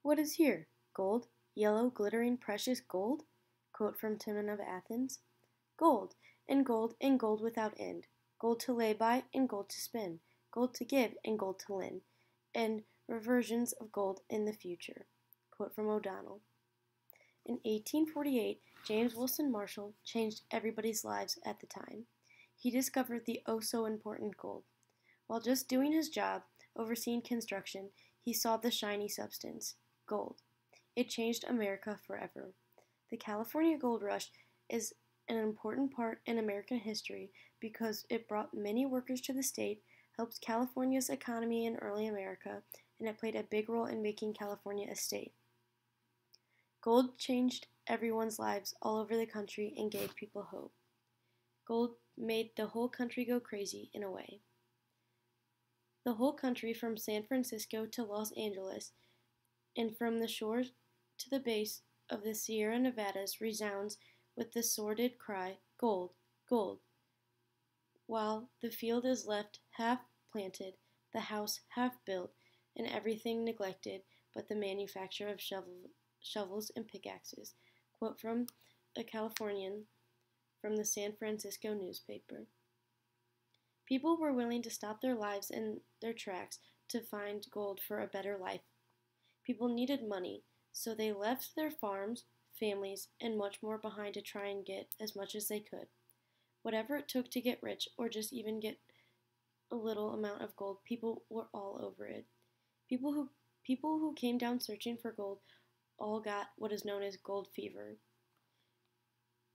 What is here? Gold, yellow, glittering, precious gold? Quote from Timon of Athens. Gold, and gold, and gold without end. Gold to lay by, and gold to spin. Gold to give, and gold to lend. And reversions of gold in the future. Quote from O'Donnell. In 1848, James Wilson Marshall changed everybody's lives at the time. He discovered the oh-so-important gold. While just doing his job, overseeing construction, he saw the shiny substance, gold. It changed America forever. The California Gold Rush is an important part in American history because it brought many workers to the state, helped California's economy in early America, and it played a big role in making California a state. Gold changed everyone's lives all over the country and gave people hope. Gold made the whole country go crazy in a way. The whole country from San Francisco to Los Angeles and from the shore to the base of the Sierra Nevadas resounds with the sordid cry, gold, gold, while the field is left half planted, the house half built, and everything neglected but the manufacture of shovels and pickaxes. Quote from a Californian from the San Francisco newspaper. People were willing to stop their lives in their tracks to find gold for a better life. People needed money, so they left their farms, families, and much more behind to try and get as much as they could. Whatever it took to get rich or just even get a little amount of gold, people were all over it. People who came down searching for gold all got what is known as gold fever.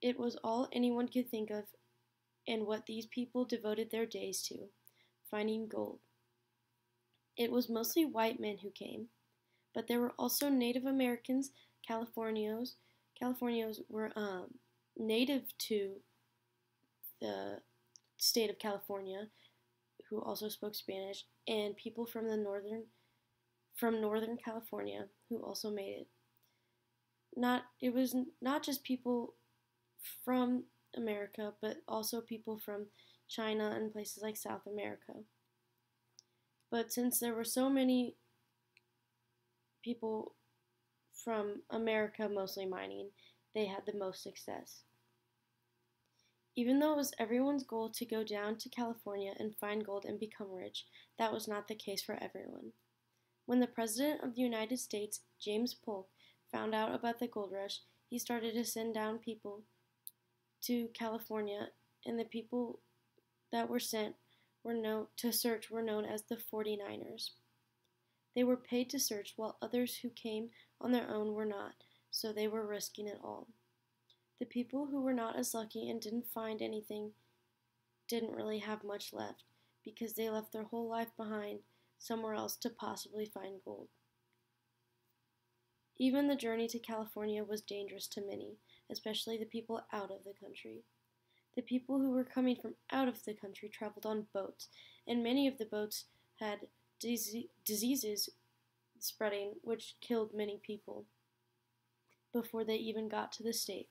It was all anyone could think of and what these people devoted their days to, finding gold. It was mostly white men who came, but there were also Native Americans, Californios. Californios were native to the state of California, who also spoke Spanish, and people from Northern California who also made it. It was not just people from America, but also people from China and places like South America. But since there were so many people from America mostly mining, they had the most success. Even though it was everyone's goal to go down to California and find gold and become rich, that was not the case for everyone. When the President of the United States, James Polk, found out about the gold rush, he started to send down people to California, and the people that were sent to search were known as the 49ers. They were paid to search, while others who came on their own were not, so they were risking it all. The people who were not as lucky and didn't find anything didn't really have much left, because they left their whole life behind somewhere else to possibly find gold. Even the journey to California was dangerous to many, especially the people out of the country. The people who were coming from out of the country traveled on boats, and many of the boats had diseases spreading which killed many people before they even got to the state.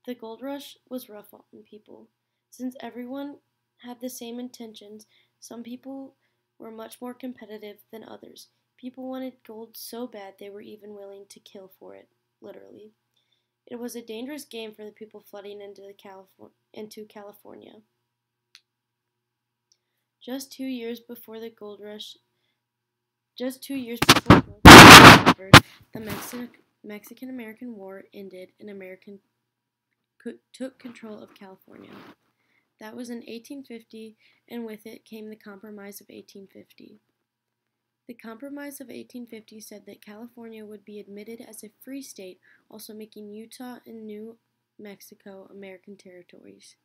The gold rush was rough on people. Since everyone had the same intentions, some people were much more competitive than others. People wanted gold so bad they were even willing to kill for it, literally. It was a dangerous game for the people flooding into California. Just 2 years before the gold rush was discovered, the Mexican-American War ended and America took control of California. That was in 1850, and with it came the Compromise of 1850. The Compromise of 1850 said that California would be admitted as a free state, also making Utah and New Mexico American territories.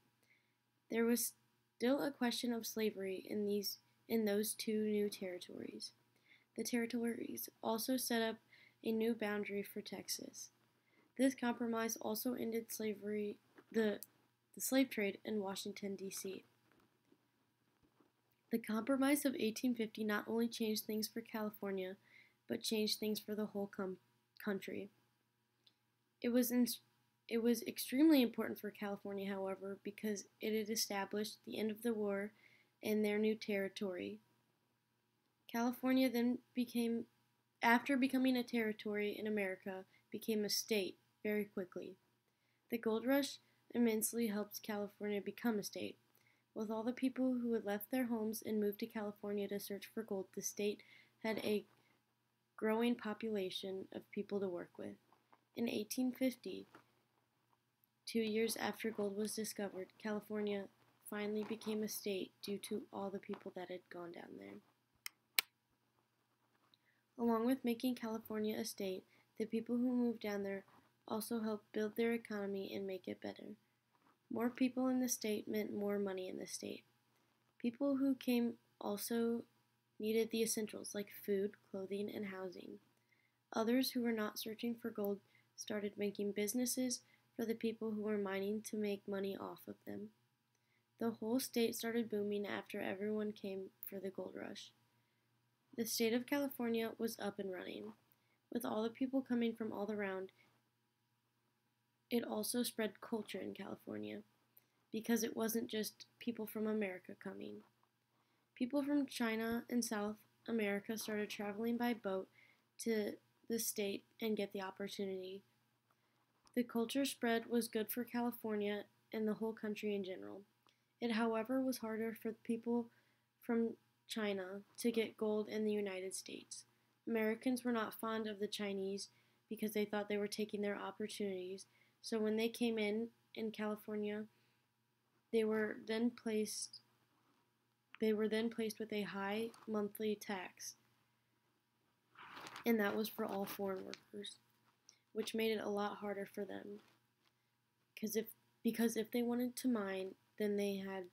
There was still a question of slavery in those two new territories. The territories also set up a new boundary for Texas. This compromise also ended the slave trade in Washington, D.C. The Compromise of 1850 not only changed things for California, but changed things for the whole country. It was extremely important for California, however, because it had established the end of the war and their new territory. California then became after becoming a territory in America, became a state very quickly. The gold rush immensely helped California become a state. With all the people who had left their homes and moved to California to search for gold, the state had a growing population of people to work with. In 1850, 2 years after gold was discovered, California finally became a state due to all the people that had gone down there. Along with making California a state, the people who moved down there also helped build their economy and make it better. More people in the state meant more money in the state. People who came also needed the essentials like food, clothing, and housing. Others who were not searching for gold started making businesses for the people who were mining to make money off of them. The whole state started booming after everyone came for the gold rush. The state of California was up and running. With all the people coming from all around, it also spread culture in California because it wasn't just people from America coming. People from China and South America started traveling by boat to the state and get the opportunity. The culture spread was good for California and the whole country in general. It, however, was harder for people from China to get gold in the United States. Americans were not fond of the Chinese because they thought they were taking their opportunities. So when they came in California, they were then placed with a high monthly tax, and that was for all foreign workers, which made it a lot harder for them. Because if they wanted to mine, then they had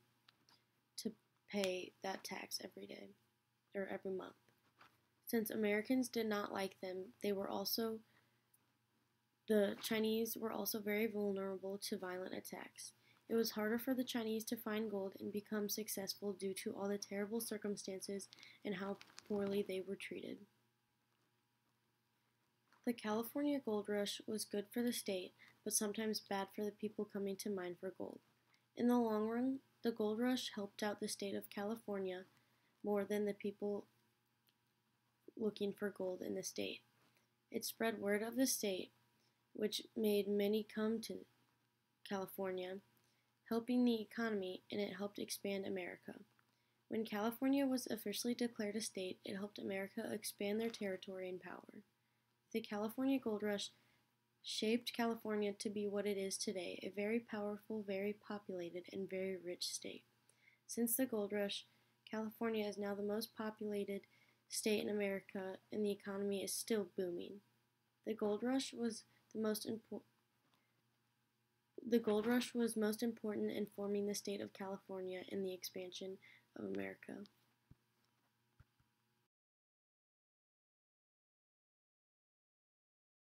to pay that tax every day or every month. Since Americans did not like them, the Chinese were also very vulnerable to violent attacks. It was harder for the Chinese to find gold and become successful due to all the terrible circumstances and how poorly they were treated. The California gold rush was good for the state, but sometimes bad for the people coming to mine for gold. In the long run, the gold rush helped out the state of California more than the people looking for gold in the state. It spread word of the state, which made many come to California, helping the economy, and it helped expand America. When California was officially declared a state, it helped America expand their territory and power. The California Gold Rush shaped California to be what it is today, a very powerful, very populated, and very rich state. Since the Gold Rush, California is now the most populated state in America, and the economy is still booming. The Gold Rush was most important in forming the state of California and the expansion of America.